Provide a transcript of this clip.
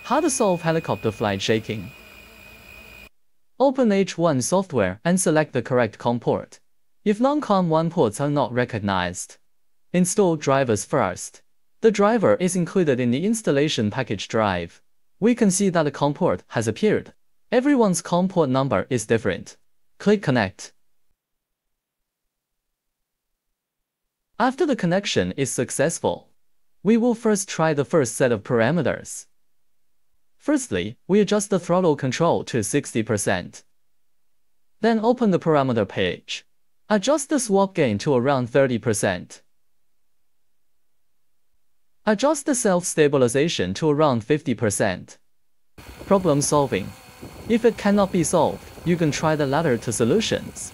How to solve helicopter flight shaking. Open H1 software and select the correct COM port. If non-COM1 ports are not recognized, install drivers first. The driver is included in the installation package drive. We can see that the COM port has appeared. Everyone's COM port number is different. Click Connect. After the connection is successful, we will first try the first set of parameters. Firstly, we adjust the throttle control to 60%. Then open the parameter page. Adjust the swap gain to around 30%. Adjust the self-stabilization to around 50%. Problem solving. If it cannot be solved, you can try the ladder to solutions.